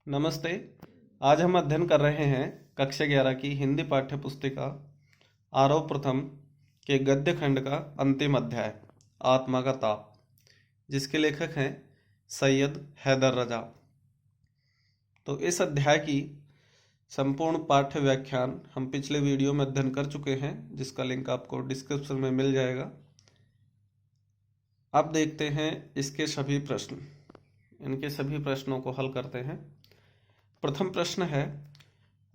नमस्ते। आज हम अध्ययन कर रहे हैं कक्षा 11 की हिंदी पाठ्य पुस्तिका आरव प्रथम के गद्य खंड का अंतिम अध्याय आत्मा का ताप, जिसके लेखक हैं सैयद हैदर रजा। तो इस अध्याय की संपूर्ण पाठ्य व्याख्यान हम पिछले वीडियो में अध्ययन कर चुके हैं, जिसका लिंक आपको डिस्क्रिप्शन में मिल जाएगा। अब देखते हैं इसके सभी प्रश्न। इनके सभी प्रश्नों को हल करते हैं। प्रथम प्रश्न है,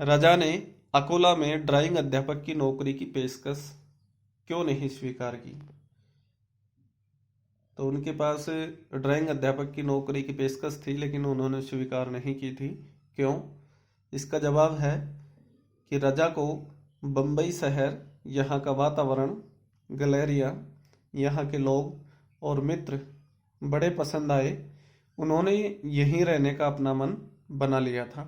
रजा ने अकोला में ड्राइंग अध्यापक की नौकरी की पेशकश क्यों नहीं स्वीकार की? तो उनके पास ड्राइंग अध्यापक की नौकरी की पेशकश थी, लेकिन उन्होंने स्वीकार नहीं की थी। क्यों? इसका जवाब है कि रजा को बम्बई शहर, यहाँ का वातावरण, गैलरिया, यहाँ के लोग और मित्र बड़े पसंद आए। उन्होंने यहीं रहने का अपना मन बना लिया था,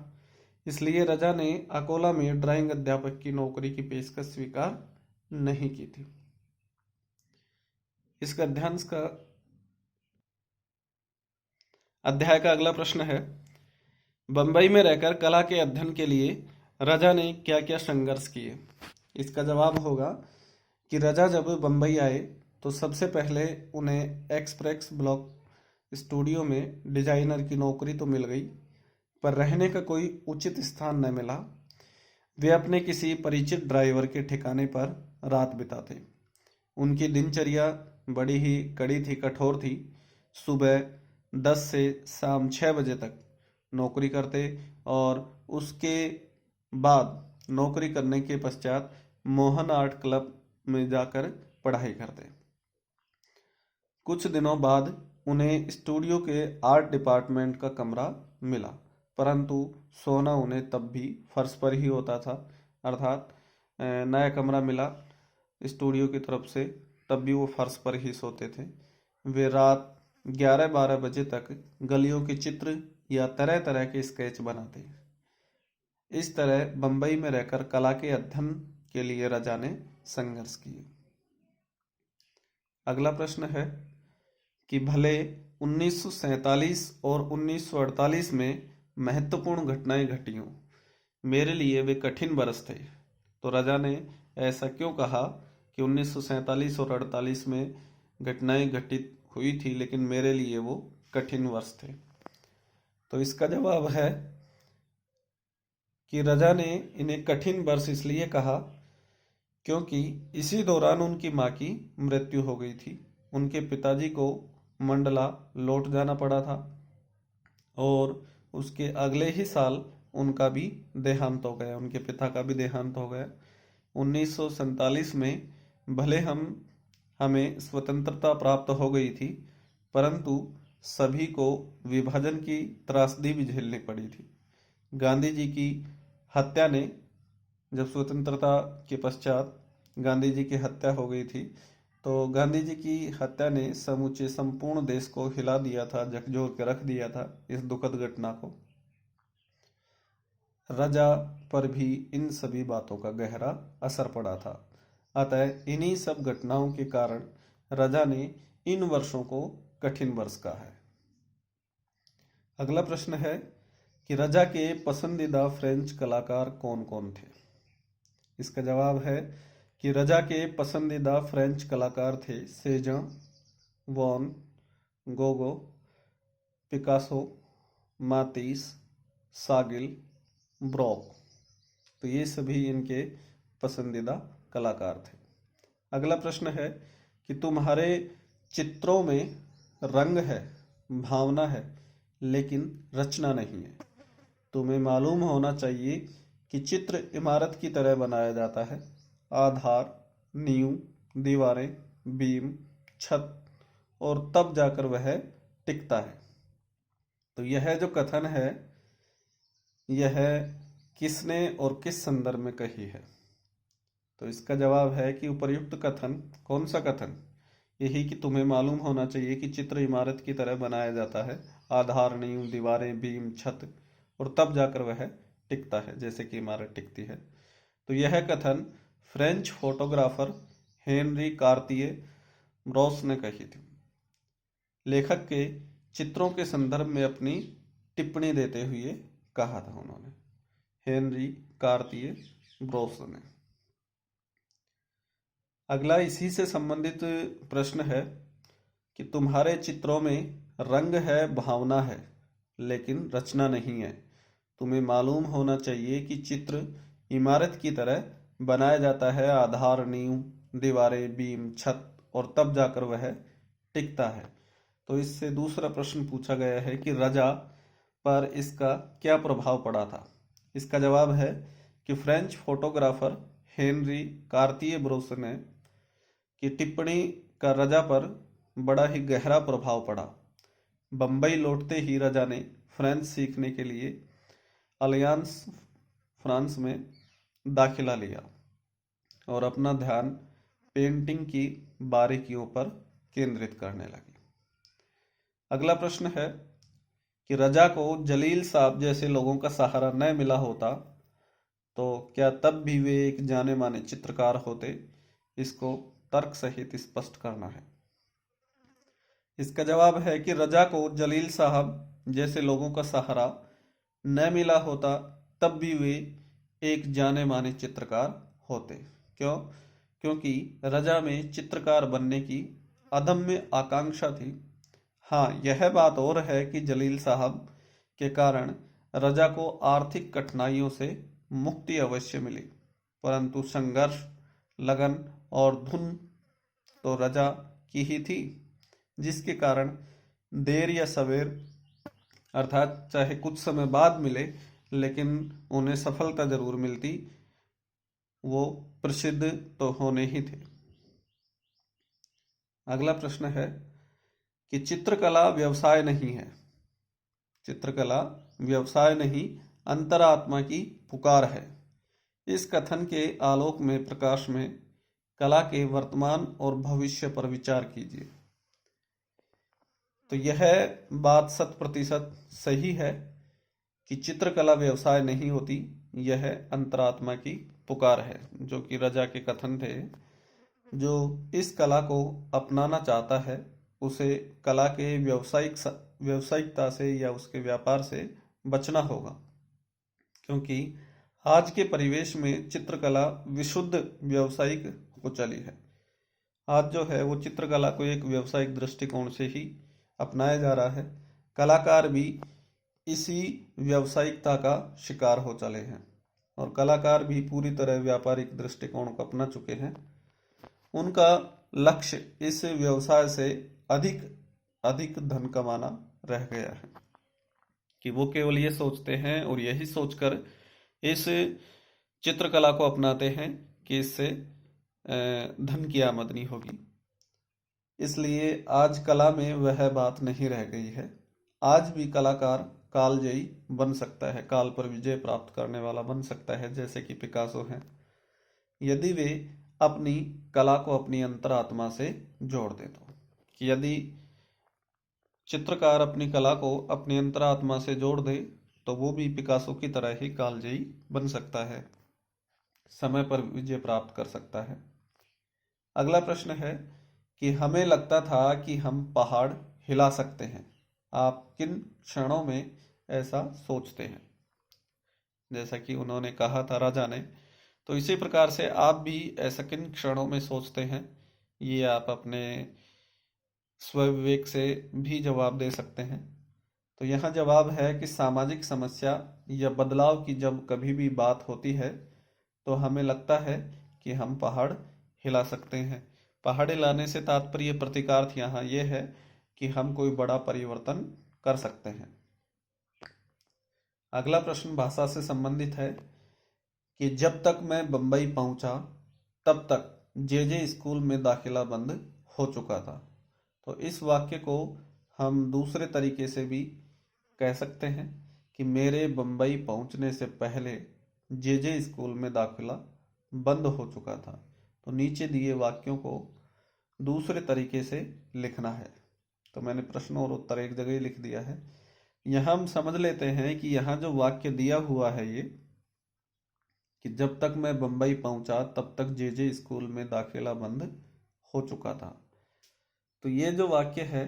इसलिए रजा ने अकोला में ड्राइंग अध्यापक की नौकरी की पेशकश स्वीकार नहीं की थी। इस गद्यांश का अध्याय का अगला प्रश्न है, बंबई में रहकर कला के अध्ययन के लिए रजा ने क्या क्या संघर्ष किए? इसका जवाब होगा कि रजा जब बंबई आए तो सबसे पहले उन्हें एक्सप्रेस ब्लॉक स्टूडियो में डिजाइनर की नौकरी तो मिल गई, पर रहने का कोई उचित स्थान न मिला। वे अपने किसी परिचित ड्राइवर के ठिकाने पर रात बिताते। उनकी दिनचर्या बड़ी ही कड़ी थी, कठोर थी। सुबह 10 से शाम 6 बजे तक नौकरी करते और उसके बाद नौकरी करने के पश्चात मोहन आर्ट क्लब में जाकर पढ़ाई करते। कुछ दिनों बाद उन्हें स्टूडियो के आर्ट डिपार्टमेंट का कमरा मिला, परंतु सोना उन्हें तब भी फर्श पर ही होता था। अर्थात नया कमरा मिला स्टूडियो की तरफ से, तब भी वो फर्श पर ही सोते थे। वे रात 11-12 बजे तक गलियों के चित्र या तरह तरह के स्केच बनाते। इस तरह बंबई में रहकर कला के अध्ययन के लिए रजा ने संघर्ष किए। अगला प्रश्न है कि भले 1947 और 1948 में महत्वपूर्ण घटनाएं घटी हों, मेरे लिए वे कठिन वर्ष थे। तो रजा ने ऐसा क्यों कहा कि 1947 और 48 में घटनाएं घटित हुई थी, लेकिन मेरे लिए वो कठिन वर्ष थे? तो इसका जवाब है कि रजा ने इन्हें कठिन वर्ष इसलिए कहा क्योंकि इसी दौरान उनकी माँ की मृत्यु हो गई थी। उनके पिताजी को मंडला लौट जाना पड़ा था और उसके अगले ही साल उनका भी देहांत हो गया, उनके पिता का भी देहांत हो गया। 1947 में भले हमें स्वतंत्रता प्राप्त हो गई थी, परंतु सभी को विभाजन की त्रासदी भी झेलनी पड़ी थी। गांधी जी की हत्या ने, जब स्वतंत्रता के पश्चात गांधी जी की हत्या हो गई थी, तो गांधी जी की हत्या ने समूचे संपूर्ण देश को हिला दिया था, झकझोर के रख दिया था इस दुखद घटना को। रजा पर भी इन सभी बातों का गहरा असर पड़ा था। अतः इन्हीं सब घटनाओं के कारण रजा ने इन वर्षों को कठिन वर्ष कहा है। अगला प्रश्न है कि रजा के पसंदीदा फ्रेंच कलाकार कौन कौन थे? इसका जवाब है कि रजा के पसंदीदा फ्रेंच कलाकार थे Cezanne, Van Gogh, Picasso, Matisse, Chagall, Braque. तो ये सभी इनके पसंदीदा कलाकार थे। अगला प्रश्न है कि तुम्हारे चित्रों में रंग है, भावना है, लेकिन रचना नहीं है। तुम्हें मालूम होना चाहिए कि चित्र इमारत की तरह बनाया जाता है। आधार, नींव, दीवारें, बीम, छत, और तब जाकर वह टिकता है। तो यह जो कथन है, यह किसने और किस संदर्भ में कही है? तो इसका जवाब है कि उपर्युक्त कथन, कौन सा कथन? यही कि तुम्हें मालूम होना चाहिए कि चित्र इमारत की तरह बनाया जाता है। आधार, नींव, दीवारें, बीम, छत, और तब जाकर वह टिकता है, जैसे कि इमारत टिकती है। तो यह कथन फ्रेंच फोटोग्राफर हेनरी कार्तिये ब्रोस ने कही थी। लेखक के चित्रों के संदर्भ में अपनी टिप्पणी देते हुए कहा था उन्होंने? हेनरी कार्तिये ब्रोस ने। अगला इसी से संबंधित प्रश्न है कि तुम्हारे चित्रों में रंग है, भावना है, लेकिन रचना नहीं है। तुम्हें मालूम होना चाहिए कि चित्र इमारत की तरह बनाया जाता है, आधार, नींव, दीवारें, बीम, छत, और तब जाकर वह टिकता है। तो इससे दूसरा प्रश्न पूछा गया है कि रजा पर इसका क्या प्रभाव पड़ा था। इसका जवाब है कि फ्रेंच फोटोग्राफर हेनरी कार्तिये ब्रोस ने की टिप्पणी का रजा पर बड़ा ही गहरा प्रभाव पड़ा। बंबई लौटते ही रजा ने फ्रेंच सीखने के लिए अलियांस फ्रांस में दाखिला लिया और अपना ध्यान पेंटिंग की बारीकियों पर केंद्रित करने लगी। अगला प्रश्न है कि रजा को जलील साहब जैसे लोगों का सहारा न मिला होता तो क्या तब भी वे एक जाने माने चित्रकार होते? इसको तर्क सहित स्पष्ट करना है। इसका जवाब है कि रजा को जलील साहब जैसे लोगों का सहारा न मिला होता तब भी वे एक जाने माने चित्रकार होते। क्यों? क्योंकि रजा में चित्रकार बनने की अदम्य आकांक्षा थी। हाँ, यह बात और है कि जलील साहब के कारण रजा को आर्थिक कठिनाइयों से मुक्ति अवश्य मिली, परंतु संघर्ष, लगन और धुन तो रजा की ही थी, जिसके कारण देर या सवेर अर्थात चाहे कुछ समय बाद मिले लेकिन उन्हें सफलता जरूर मिलती। वो प्रसिद्ध तो होने ही थे। अगला प्रश्न है कि चित्रकला व्यवसाय नहीं है। चित्रकला व्यवसाय नहीं, अंतरात्मा की पुकार है। इस कथन के आलोक में, प्रकाश में कला के वर्तमान और भविष्य पर विचार कीजिए। तो यह बात 100% सही है कि चित्रकला व्यवसाय नहीं होती, यह अंतरात्मा की पुकार है, जो कि रजा के कथन थे। जो इस कला को अपनाना चाहता है उसे कला के व्यावसायिकता से या उसके व्यापार से बचना होगा, क्योंकि आज के परिवेश में चित्रकला विशुद्ध व्यावसायिक हो चली है। आज जो है वो चित्रकला को एक व्यावसायिक दृष्टिकोण से ही अपनाया जा रहा है। कलाकार भी इसी व्यावसायिकता का शिकार हो चले हैं और कलाकार भी पूरी तरह व्यापारिक दृष्टिकोण को अपना चुके हैं। उनका लक्ष्य इस व्यवसाय से अधिक अधिक धन कमाना रह गया है कि वो केवल ये सोचते हैं और यही सोचकर इस चित्रकला को अपनाते हैं कि इससे धन की आमदनी होगी। इसलिए आज कला में वह बात नहीं रह गई है। आज भी कलाकार कालजयी बन सकता है, काल पर विजय प्राप्त करने वाला बन सकता है, जैसे कि पिकासो हैं, यदि वे अपनी कला को अपनी अंतरात्मा से जोड़ दे। तो यदि चित्रकार अपनी कला को अपनी अंतरात्मा से जोड़ दे तो वो भी पिकासो की तरह ही कालजयी बन सकता है, समय पर विजय प्राप्त कर सकता है। अगला प्रश्न है कि हमें लगता था कि हम पहाड़ हिला सकते हैं। आप किन क्षणों में ऐसा सोचते हैं? जैसा कि उन्होंने कहा था राजा ने, तो इसी प्रकार से आप भी ऐसा किन क्षणों में सोचते हैं, ये आप अपने स्वविवेक से भी जवाब दे सकते हैं। तो यहाँ जवाब है कि सामाजिक समस्या या बदलाव की जब कभी भी बात होती है तो हमें लगता है कि हम पहाड़ हिला सकते हैं। पहाड़ हिलाने से तात्पर्य प्रतिकार्थ यहाँ ये है कि हम कोई बड़ा परिवर्तन कर सकते हैं। अगला प्रश्न भाषा से संबंधित है कि जब तक मैं बंबई पहुंचा तब तक जे स्कूल में दाखिला बंद हो चुका था। तो इस वाक्य को हम दूसरे तरीके से भी कह सकते हैं कि मेरे बंबई पहुंचने से पहले जे स्कूल में दाखिला बंद हो चुका था। तो नीचे दिए वाक्यों को दूसरे तरीके से लिखना है। तो मैंने प्रश्न और उत्तर एक जगह ही लिख दिया है। यहाँ हम समझ लेते हैं कि यहाँ जो वाक्य दिया हुआ है ये कि जब तक मैं बंबई पहुंचा तब तक जे स्कूल में दाखिला बंद हो चुका था। तो ये जो वाक्य है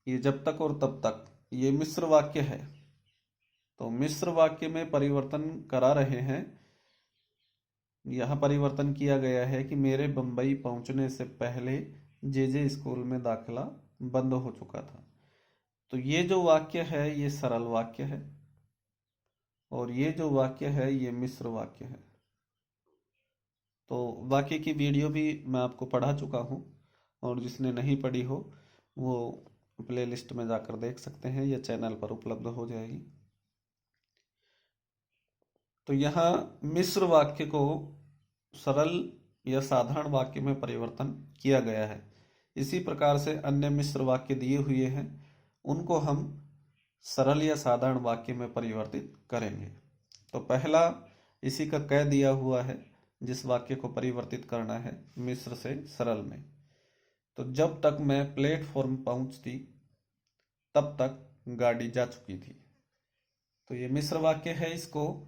ये जब तक और तब तक ये मिश्र वाक्य है। तो मिश्र वाक्य में परिवर्तन करा रहे हैं। यह परिवर्तन किया गया है कि मेरे बंबई पहुंचने से पहले जे स्कूल में दाखिला बंद हो चुका था। तो ये जो वाक्य है ये सरल वाक्य है और ये जो वाक्य है ये मिश्र वाक्य है। तो वाक्य की वीडियो भी मैं आपको पढ़ा चुका हूँ और जिसने नहीं पढ़ी हो वो प्लेलिस्ट में जाकर देख सकते हैं या चैनल पर उपलब्ध हो जाएगी। तो यहाँ मिश्र वाक्य को सरल या साधारण वाक्य में परिवर्तन किया गया है। इसी प्रकार से अन्य मिश्र वाक्य दिए हुए हैं, उनको हम सरल या साधारण वाक्य में परिवर्तित करेंगे। तो पहला इसी का कह दिया हुआ है जिस वाक्य को परिवर्तित करना है मिश्र से सरल में। तो जब तक मैं प्लेटफॉर्म पहुंचती तब तक गाड़ी जा चुकी थी। तो ये मिश्र वाक्य है, इसको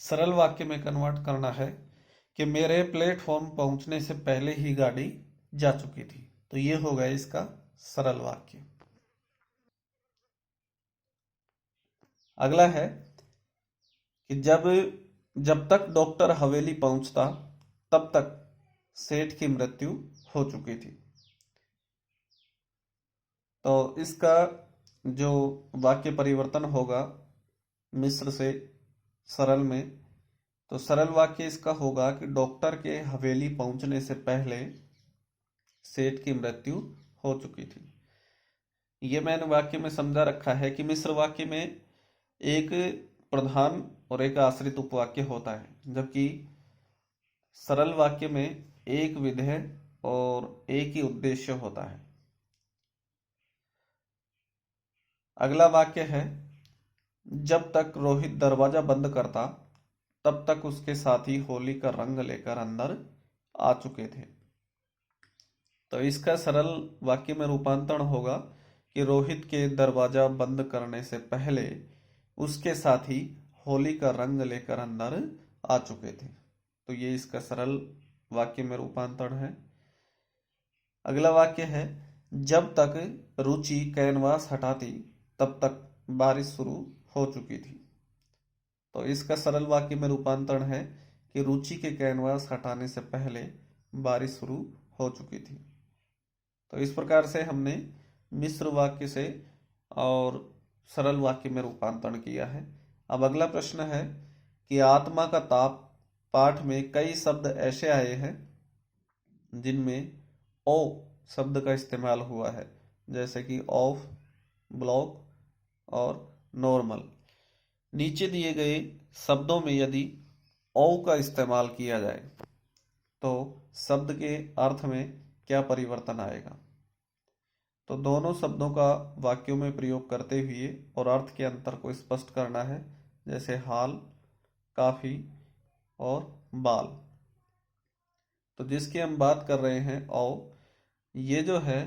सरल वाक्य में कन्वर्ट करना है कि मेरे प्लेटफॉर्म पहुंचने से पहले ही गाड़ी जा चुकी थी। तो ये हो गया इसका सरल वाक्य। अगला है कि जब तक डॉक्टर हवेली पहुंचता तब तक सेठ की मृत्यु हो चुकी थी। तो इसका जो वाक्य परिवर्तन होगा मिश्र से सरल में, तो सरल वाक्य इसका होगा कि डॉक्टर के हवेली पहुंचने से पहले सेठ की मृत्यु हो चुकी थी। ये मैंने वाक्य में समझा रखा है कि मिश्र वाक्य में एक प्रधान और एक आश्रित उपवाक्य होता है, जबकि सरल वाक्य में एक विधेय और एक ही उद्देश्य होता है। अगला वाक्य है, जब तक रोहित दरवाजा बंद करता तब तक उसके साथी होली का रंग लेकर अंदर आ चुके थे। तो इसका सरल वाक्य में रूपांतरण होगा कि रोहित के दरवाजा बंद करने से पहले उसके साथी होली का रंग लेकर अंदर आ चुके थे। तो ये इसका सरल वाक्य में रूपांतरण है। अगला वाक्य है, जब तक रुचि कैनवास हटाती तब तक बारिश शुरू हो चुकी थी। तो इसका सरल वाक्य में रूपांतरण है कि रुचि के कैनवास हटाने से पहले बारिश शुरू हो चुकी थी। तो इस प्रकार से हमने मिश्र वाक्य से और सरल वाक्य में रूपांतरण किया है। अब अगला प्रश्न है कि आत्मा का ताप पाठ में कई शब्द ऐसे आए हैं जिनमें ओ शब्द का इस्तेमाल हुआ है, जैसे कि ऑफ, ब्लॉक और नॉर्मल। नीचे दिए गए शब्दों में यदि ओ का इस्तेमाल किया जाए तो शब्द के अर्थ में क्या परिवर्तन आएगा। तो दोनों शब्दों का वाक्यों में प्रयोग करते हुए और अर्थ के अंतर को स्पष्ट करना है, जैसे हाल, काफी और बाल। तो जिसकी हम बात कर रहे हैं औ, ये जो है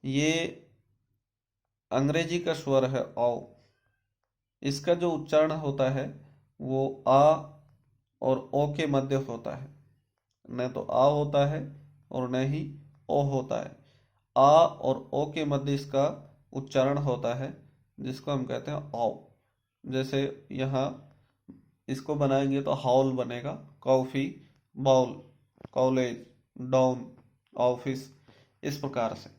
ये अंग्रेजी का स्वर है औ। इसका जो उच्चारण होता है वो आ और ओ के मध्य होता है, न तो आ होता है और न ही ओ होता है। आ और ओ के मध्य इसका उच्चारण होता है जिसको हम कहते हैं औ। जैसे यहाँ इसको बनाएंगे तो हाउल बनेगा, coffee, bowl, college, down, office, इस प्रकार से।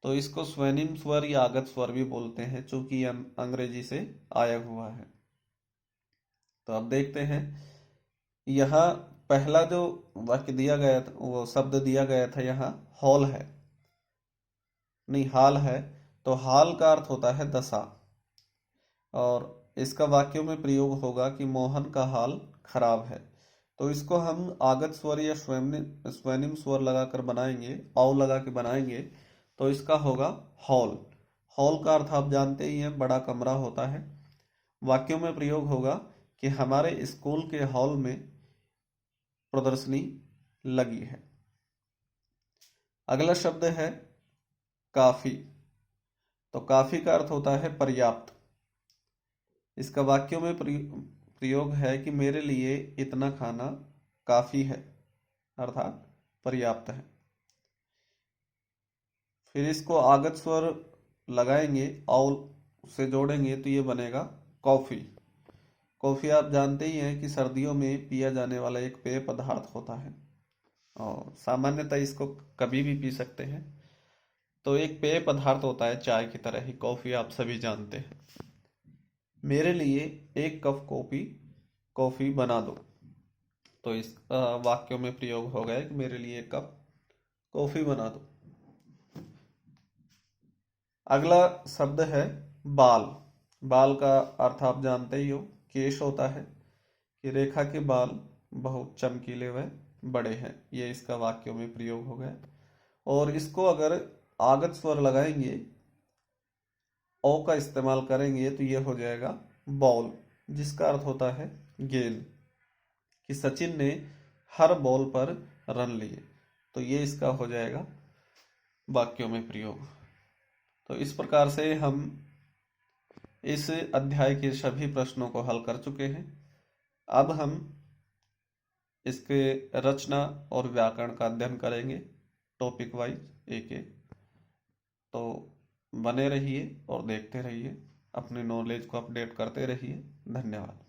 तो इसको स्वेनिम स्वर या आगत स्वर भी बोलते हैं, चूंकि अंग्रेजी से आया हुआ है। तो अब देखते हैं, यहाँ पहला जो वाक्य दिया गया था, वो शब्द दिया गया था यहाँ हॉल है, नहीं हाल है। तो हाल का अर्थ होता है दशा, और इसका वाक्यों में प्रयोग होगा कि मोहन का हाल खराब है। तो इसको हम आगत स्वर या स्वेनिम स्वर लगाकर बनाएंगे, औ लगा के बनाएंगे, तो इसका होगा हॉल। हॉल का अर्थ आप जानते ही हैं, बड़ा कमरा होता है। वाक्यों में प्रयोग होगा कि हमारे स्कूल के हॉल में प्रदर्शनी लगी है। अगला शब्द है काफी। तो काफी का अर्थ होता है पर्याप्त। इसका वाक्यों में प्रयोग है कि मेरे लिए इतना खाना काफी है, अर्थात पर्याप्त है। फिर इसको आगत स्वर लगाएंगे, औल से जोड़ेंगे तो ये बनेगा कॉफ़ी। कॉफ़ी आप जानते ही हैं कि सर्दियों में पिया जाने वाला एक पेय पदार्थ होता है और सामान्यतः इसको कभी भी पी सकते हैं। तो एक पेय पदार्थ होता है चाय की तरह ही, कॉफ़ी आप सभी जानते हैं। मेरे लिए एक कप कॉफ़ी बना दो। तो इस वाक्यों में प्रयोग हो गया कि मेरे लिए एक कप कॉफ़ी बना दो। अगला शब्द है बाल। बाल का अर्थ आप जानते ही हो, केश होता है कि रेखा के बाल बहुत चमकीले व बड़े हैं। ये इसका वाक्यों में प्रयोग हो गया। और इसको अगर आगत स्वर लगाएंगे, ओ का इस्तेमाल करेंगे, तो ये हो जाएगा बॉल, जिसका अर्थ होता है गेंद, कि सचिन ने हर बॉल पर रन लिए। तो ये इसका हो जाएगा वाक्यों में प्रयोग। तो इस प्रकार से हम इस अध्याय के सभी प्रश्नों को हल कर चुके हैं। अब हम इसके रचना और व्याकरण का अध्ययन करेंगे टॉपिक वाइज एक एक। तो बने रहिए और देखते रहिए, अपने नॉलेज को अपडेट करते रहिए। धन्यवाद।